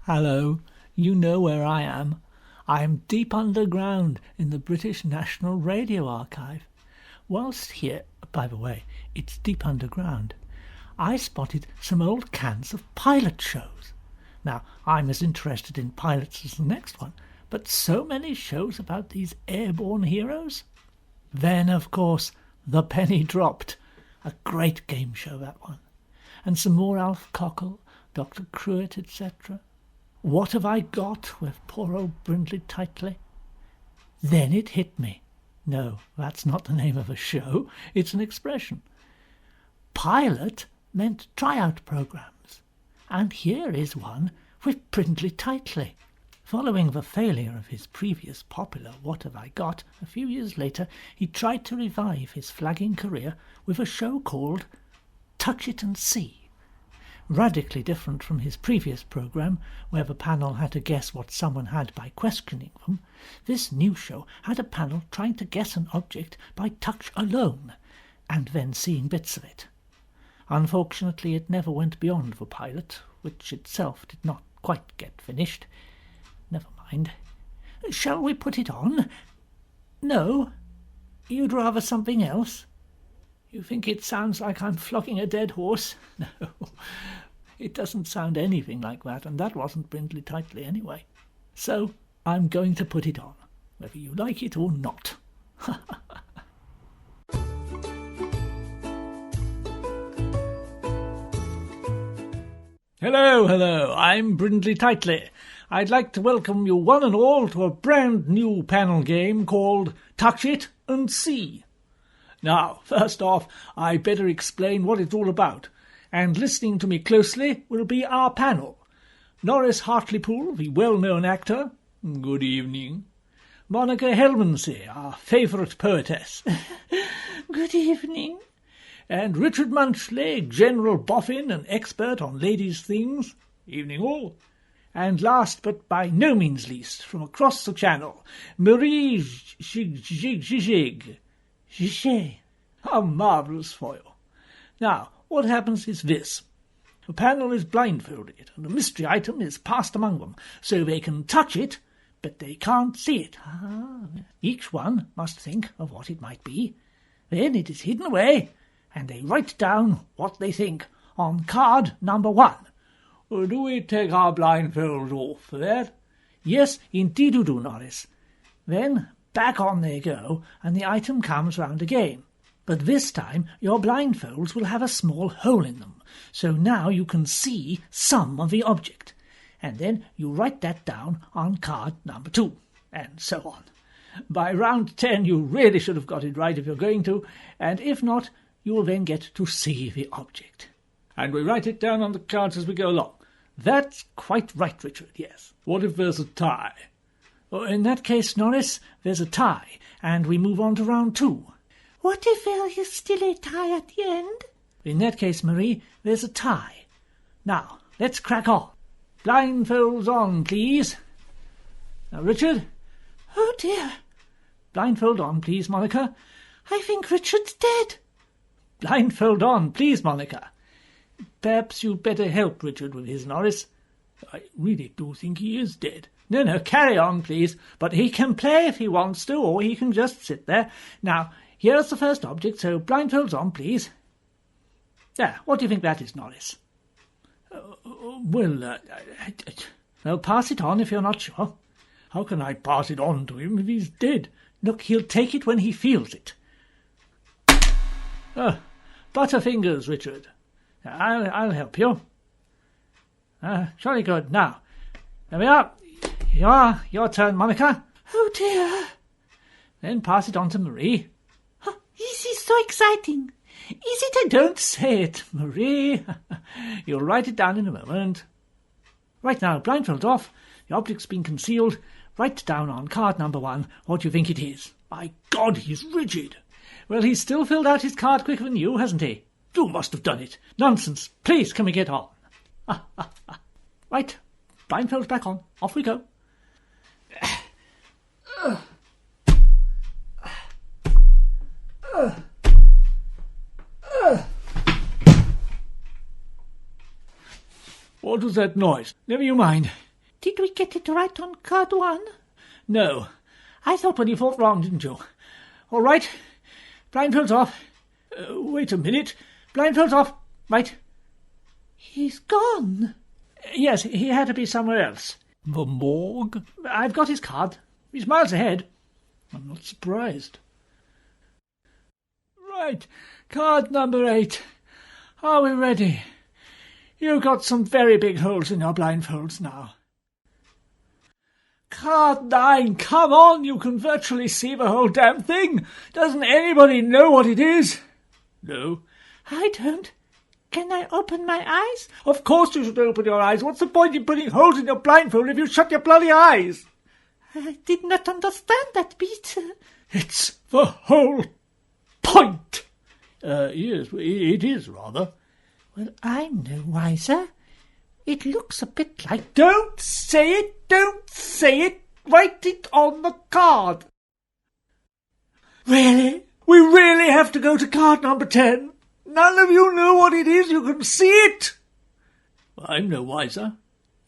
Hello, you know where I am. I am deep underground in the British National Radio Archive. Whilst here, by the way, it's deep underground, I spotted some old cans of pilot shows. Now, I'm as interested in pilots as the next one, but so many shows about these airborne heroes. Then, of course, The Penny Dropped. A great game show, that one. And some more Alf Cockle, Dr. Cruet, etc. What Have I Got with poor old Brindley Titley? Then it hit me. No, that's not the name of a show, it's an expression. Pilot meant tryout programmes, and here is one with Brindley Titley. Following the failure of his previous popular What Have I Got, a few years later he tried to revive his flagging career with a show called Touch It and See. Radically different from his previous programme, where the panel had to guess what someone had by questioning them, this new show had a panel trying to guess an object by touch alone, and then seeing bits of it. Unfortunately, it never went beyond the pilot, which itself did not quite get finished. Never mind. Shall we put it on? No? You'd rather something else? You think it sounds like I'm flogging a dead horse? No, it doesn't sound anything like that, and that wasn't Brindley Titley anyway. So I'm going to put it on, whether you like it or not. Hello, I'm Brindley Titley. I'd like to welcome you one and all to a brand new panel game called Touch It and See. Now, first off, I better explain what it's all about, and listening to me closely will be our panel. Norris Hartlepool, the well-known actor. Good evening. Monica Helmansey, our favourite poetess. Good evening. And Richard Munchley, General Boffin and expert on ladies' things. Evening all. And last but by no means least, from across the channel, Marie Zhig. Gichet. A marvellous foil. Now, what happens is this. The panel is blindfolded, and a mystery item is passed among them, so they can touch it, but they can't see it. Each one must think of what it might be. Then it is hidden away, and they write down what they think on card number 1. Do we take our blindfolds off for that? Yes, indeed you do, Norris. Then back on they go, and the item comes round again. But this time your blindfolds will have a small hole in them, so now you can see some of the object. And then you write that down on card number 2, and so on. By round 10 you really should have got it right if you're going to, and if not, you will then get to see the object. And we write it down on the cards as we go along. That's quite right, Richard, yes. What if there's a tie? In that case, Norris, there's a tie, and we move on to round 2. What if there is still a tie at the end? In that case, Marie, there's a tie. Now, let's crack on. Blindfolds on, please. Now, Richard. Oh, dear. Blindfold on, please, Monica. I think Richard's dead. Blindfold on, please, Monica. Perhaps you'd better help Richard with his, Norris. I really do think he is dead. No, carry on, please. But he can play if he wants to, or he can just sit there. Now, here's the first object, so blindfolds on, please. There, what do you think that is, Norris? Well, pass it on if you're not sure. How can I pass it on to him if he's dead? Look, he'll take it when he feels it. Butterfingers, Richard. I'll help you. Jolly good. Now, there we are. Here you are. Your turn, Monica. Oh, dear. Then pass it on to Marie. Oh, this is so exciting. Is it? Don't say it, Marie. You'll write it down in a moment. Right now, blindfold off. The object's been concealed. Write down on card number 1 what you think it is. My God, he's rigid. Well, he's still filled out his card quicker than you, hasn't he? You must have done it. Nonsense. Please, can we get on? Right. Blindfolds back on. Off we go. What was that noise? Never you mind. Did we get it right on card 1? No. I thought when you thought wrong, didn't you? All right. Blindfolds off. Wait a minute. Blindfolds off. Right. He's gone. Yes, he had to be somewhere else. The morgue? I've got his card. He's miles ahead. I'm not surprised. Right. Card number 8. Are we ready? You've got some very big holes in your blindfolds now. Card 9, come on, you can virtually see the whole damn thing. Doesn't anybody know what it is? No. I don't. Can I open my eyes? Of course you should open your eyes. What's the point in putting holes in your blindfold if you shut your bloody eyes? I did not understand that bit. It's the whole point. Yes, it is, rather. Well, I'm no wiser. It looks a bit like... Don't say it, don't say it. Write it on the card. Really? We really have to go to card number 10? None of you know what it is. You can see it. I'm no wiser.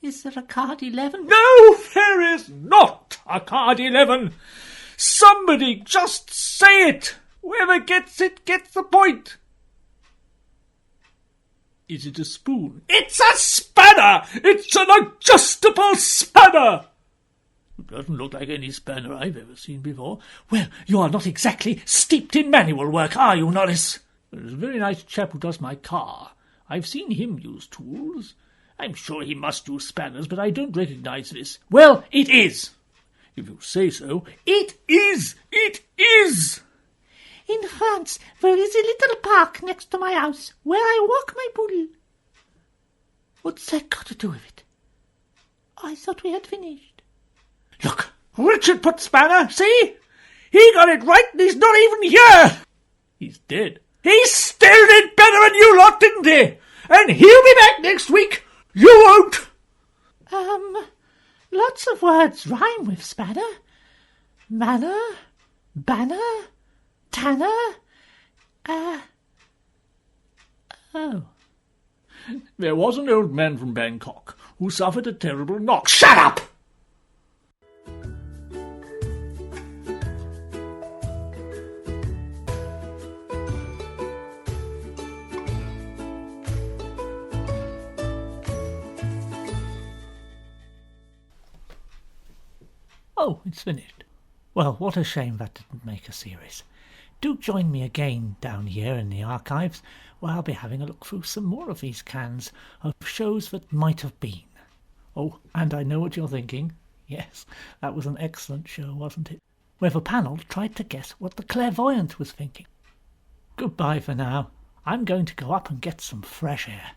Is there a card 11? No, there is not a card 11. Somebody just say it. Whoever gets it gets the point. Is it a spoon? It's a spanner! It's an adjustable spanner! It doesn't look like any spanner I've ever seen before. Well, you are not exactly steeped in manual work, are you, Norris? There's a very nice chap who does my car. I've seen him use tools. I'm sure he must use spanners, but I don't recognise this. Well, it is. If you say so, it is! It is! In France, there is a little park next to my house where I walk my bull. What's that got to do with it? I thought we had finished. Look, Richard put spanner, see? He got it right and he's not even here. He's dead. He still did better than you lot, didn't he? And he'll be back next week. You won't. Lots of words rhyme with spanner. Manner, banner, tanner, oh. There was an old man from Bangkok who suffered a terrible knock. Shut up! Oh, it's finished. Well, what a shame that didn't make a series. Do join me again down here in the archives, where I'll be having a look through some more of these cans of shows that might have been. Oh, and I know what you're thinking. Yes, that was an excellent show, wasn't it? Where the panel tried to guess what the clairvoyant was thinking. Goodbye for now. I'm going to go up and get some fresh air.